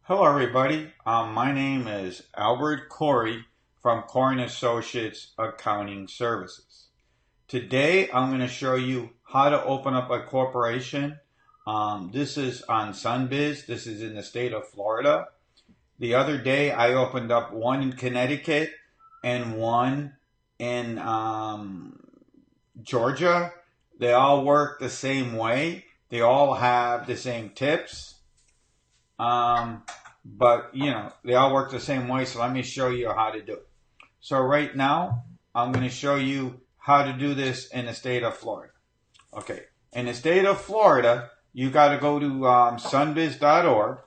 Hello, everybody. My name is Albert Corey from Corey & Associates Accounting Services. Today, I'm going to show you how to open up a corporation. This is on Sunbiz. This is in the state of Florida. The other day, I opened up one in Connecticut and one in Georgia. They all work the same way. They all have the same tips. But they all work the same way. So let me show you how to do it. So right now, I'm going to show you how to do this in the state of Florida. Okay. In the state of Florida, you got to go to sunbiz.org.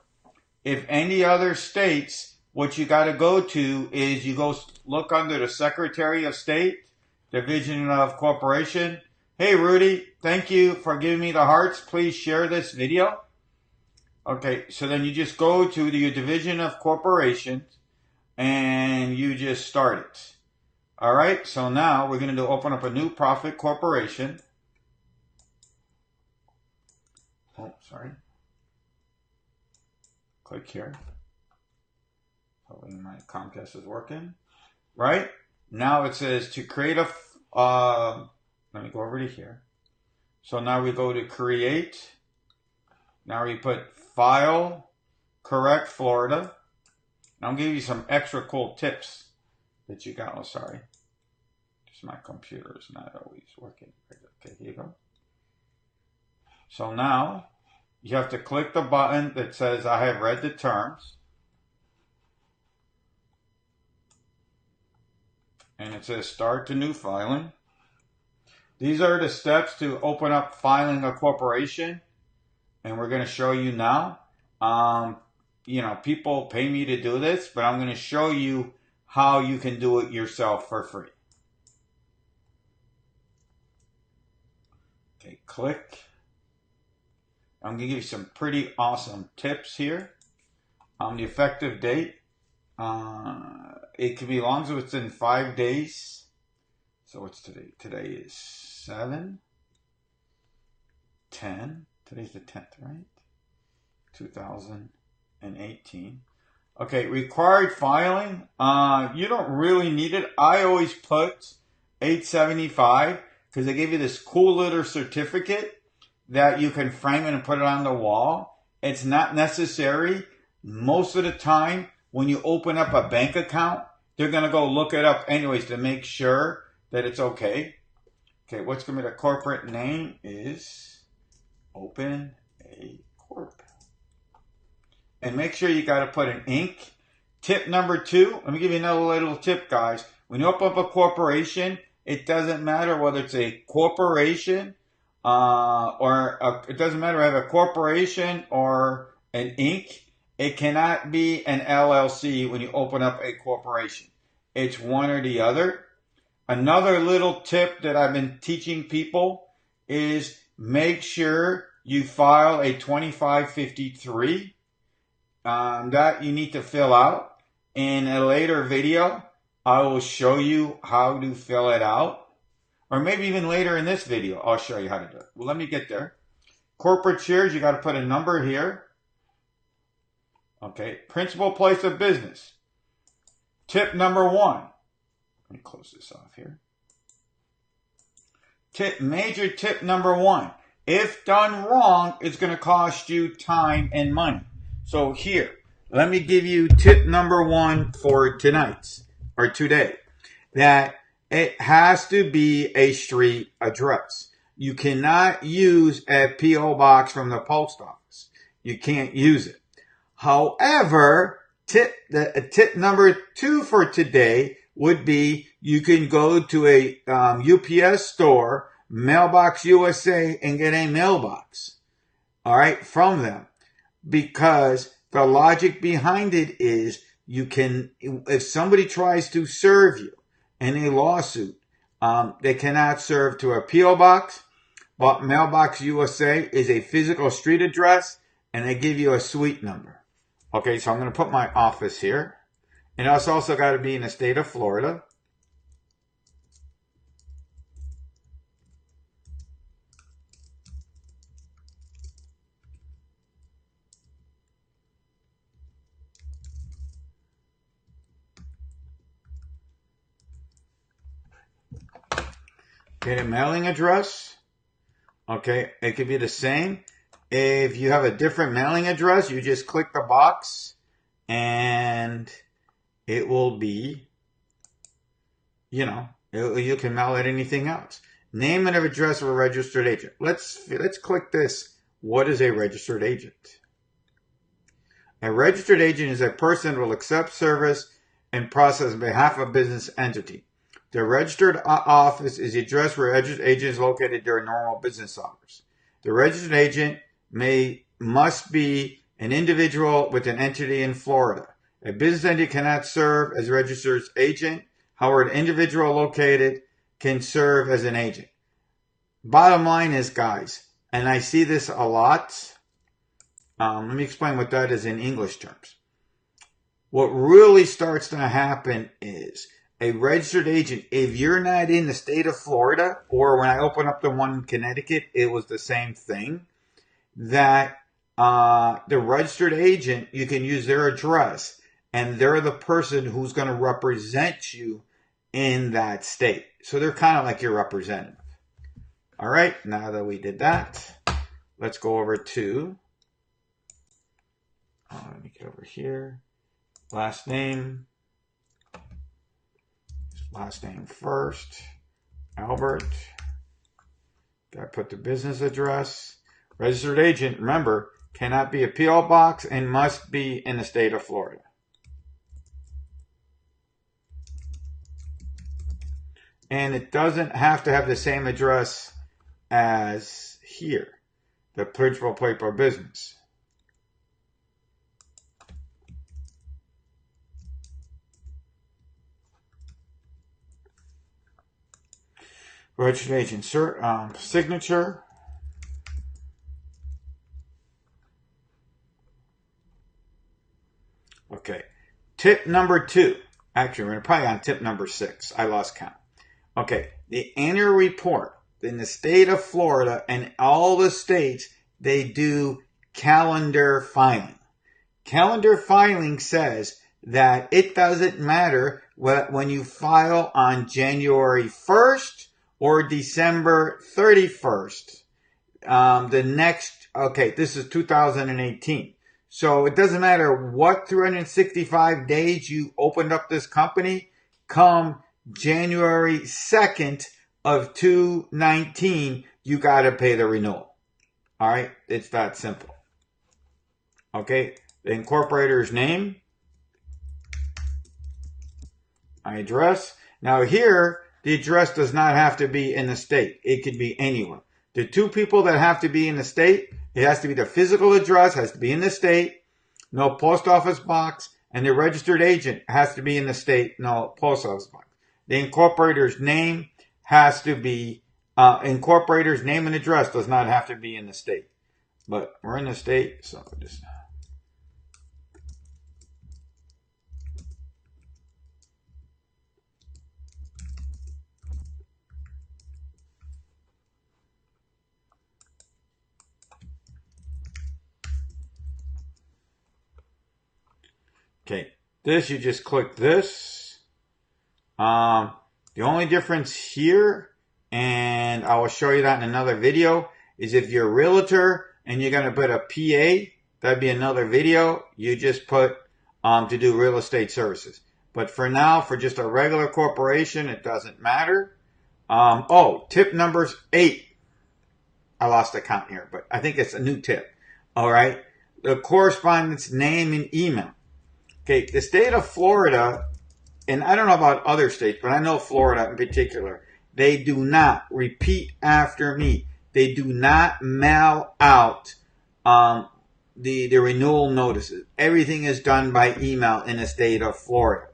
If any other states, what you got to go to is you go look under the Secretary of State, Division of Corporation. Hey, Rudy, thank you for giving me the hearts. Please share this video. Okay, so then you just go to the Division of Corporations and you just start it. All right, so now we're going to open up a new profit corporation. Oh, sorry. Click here. Hopefully my Comcast is working. Right? Now it says to create a, let me go over to here. So now we go to create. Now we put File, Correct Florida. I'm giving you some extra cool tips that you got. Oh, sorry. Just my computer is not always working. Okay, here you go. So now you have to click the button that says I have read the terms. And it says start to new filing. These are the steps to open up filing a corporation. And we're going to show you now. People pay me to do this, but I'm going to show you how you can do it yourself for free. Okay, click. I'm going to give you some pretty awesome tips here. The effective date. It can be as long as it's in 5 days. So what's today? Today is 7, 10. Today's the 10th, right? 2018. Okay, required filing. You don't really need it. I always put 875 because they give you this cool little certificate that you can frame it and put it on the wall. It's not necessary. Most of the time, when you open up a bank account, they're going to go look it up anyways to make sure that it's okay. Okay, what's going to be the corporate name is Open a Corp. And make sure you got to put an Inc. Tip number 2. Let me give you another little tip, guys. When you open up a corporation, it doesn't matter whether it's a corporation it doesn't matter if you have a corporation or an Inc. It cannot be an LLC when you open up a corporation. It's one or the other. Another little tip that I've been teaching people is make sure you file a 2553 that you need to fill out. In a later video, I will show you how to fill it out. Or maybe even later in this video, I'll show you how to do it. Well, let me get there. Corporate shares, you got to put a number here. Okay, principal place of business. Tip number 1. Let me close this off here. Major tip number 1. If done wrong, it's going to cost you time and money. So here, let me give you tip number 1 for tonight's or today. That it has to be a street address. You cannot use a P.O. box from the post office. You can't use it. However, tip number 2 for today would be you can go to a UPS store, Mailbox USA, and get a mailbox, all right, from them. Because the logic behind it is you can, if somebody tries to serve you in a lawsuit, they cannot serve to a P.O. box, but Mailbox USA is a physical street address, and they give you a suite number. Okay, so I'm going to put my office here. And it's also got to be in the state of Florida. Get a mailing address. Okay, it could be the same. If you have a different mailing address, you just click the box and it will be, you know, you can mail it anything else. Name and address of a registered agent. Let's click this. What is a registered agent? A registered agent is a person who will accept service and process on behalf of a business entity. The registered office is the address where a registered agent is located during normal business hours. The registered agent must be an individual with an entity in Florida. A business entity cannot serve as a registered agent. However, an individual located can serve as an agent. Bottom line is, guys, and I see this a lot. Let me explain what that is in English terms. What really starts to happen is a registered agent, if you're not in the state of Florida, or when I opened up the one in Connecticut, it was the same thing, that the registered agent, you can use their address, and they're the person who's going to represent you in that state. So they're kind of like your representative. All right, now that we did that, let's go over to, let me get over here, last name first, Albert, got to put the business address. Registered agent, remember, cannot be a P.O. box and must be in the state of Florida. And it doesn't have to have the same address as here, the principal place of business. Registered agent signature. Okay. Tip number 2. Actually, we're probably on tip number 6. I lost count. Okay. The annual report in the state of Florida and all the states, they do calendar filing. Calendar filing says that it doesn't matter when you file on January 1st or December 31st. This is 2018. So it doesn't matter what 365 days you opened up this company, come January 2nd of 2019, you got to pay the renewal. All right, it's that simple. Okay, the incorporator's name, my address. Now here, the address does not have to be in the state. It could be anywhere. The 2 people that have to be in the state, it has to be the physical address, has to be in the state, no post office box, and the registered agent has to be in the state, no post office box. The incorporator's name has to be, incorporator's name and address does not have to be in the state. But we're in the state, so just... Okay, this, you just click this. The only difference here, and I will show you that in another video, is if you're a realtor and you're going to put a PA, that'd be another video. You just put to do real estate services. But for now, for just a regular corporation, it doesn't matter. Tip number 8. I lost the count here, but I think it's a new tip. All right, the correspondent's name and email. Okay, the state of Florida, and I don't know about other states, but I know Florida in particular, they do not, repeat after me, they do not mail out the renewal notices. Everything is done by email in the state of Florida.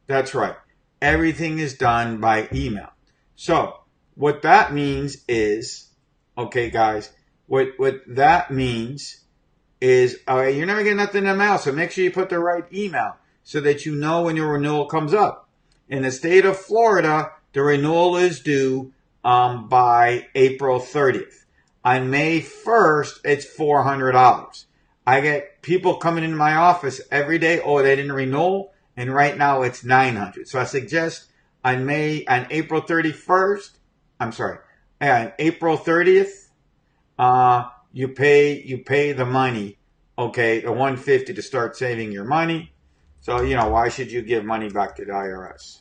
That's right. Everything is done by email. So what that means is, okay, guys, what that means is, you're never getting nothing in the mail, so make sure you put the right email so that you know when your renewal comes up. In the state of Florida, the renewal is due by April 30th. On May 1st, it's $400. I get people coming into my office every day, they didn't renew, and right now it's $900. So I suggest on April 31st, I'm sorry, on April 30th, you pay the money, okay, the $150 to start saving your money. So, why should you give money back to the IRS?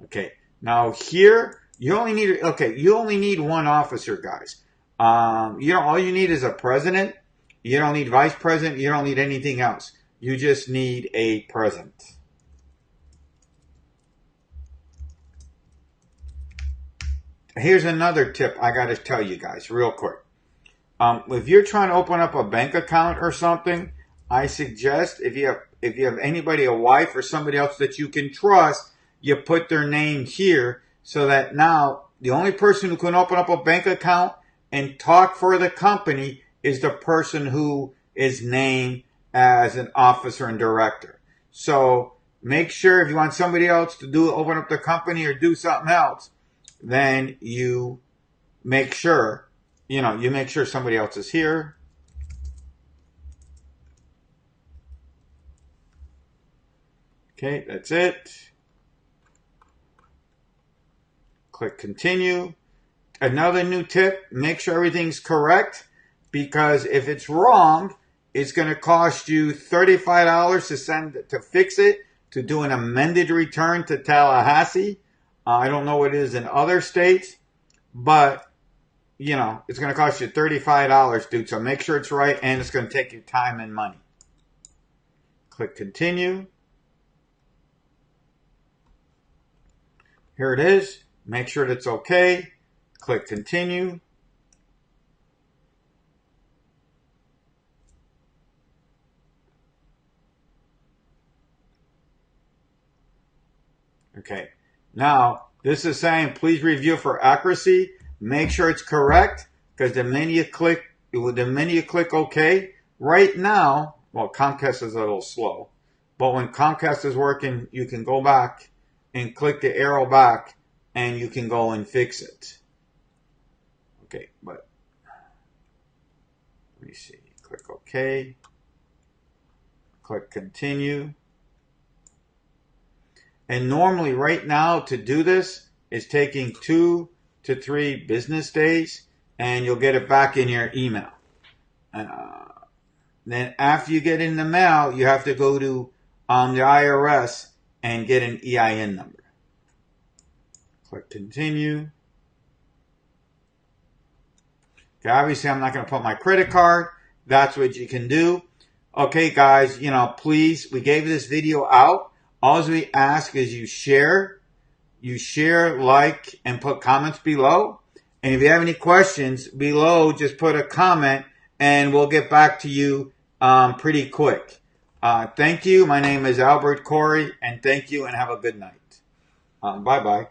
Okay, now here you only need one officer, guys. All you need is a president. You don't need vice president. You don't need anything else. You just need a president. Here's another tip I got to tell you guys real quick. If you're trying to open up a bank account or something, I suggest if you have anybody, a wife or somebody else that you can trust, you put their name here so that now the only person who can open up a bank account and talk for the company is the person who is named as an officer and director. So make sure if you want somebody else to open up the company or do something else, then you make sure, somebody else is here. Okay, that's it. Click continue. Another new tip, make sure everything's correct, because if it's wrong, it's going to cost you $35 to fix it, to do an amended return to Tallahassee. I don't know what it is in other states, but it's going to cost you $35, dude. So make sure it's right, and it's going to take you time and money. Click continue. Here it is. Make sure that's okay. Click continue. Okay. Now, this is saying please review for accuracy. Make sure it's correct, because the minute you click OK, right now, well, Comcast is a little slow, but when Comcast is working, you can go back and click the arrow back, and you can go and fix it. Okay, but let me see. Click OK. Click continue. And normally right now to do this is taking 2 to 3 business days, and you'll get it back in your email. Then after you get in the mail, you have to go to the IRS and get an EIN number. Click continue. Okay, obviously I'm not going to put my credit card. That's what you can do. Okay, guys, please, we gave this video out. All we ask is you share, like, and put comments below. And if you have any questions below, just put a comment, and we'll get back to you pretty quick. Thank you. My name is Albert Corey, and thank you, and have a good night. Bye-bye.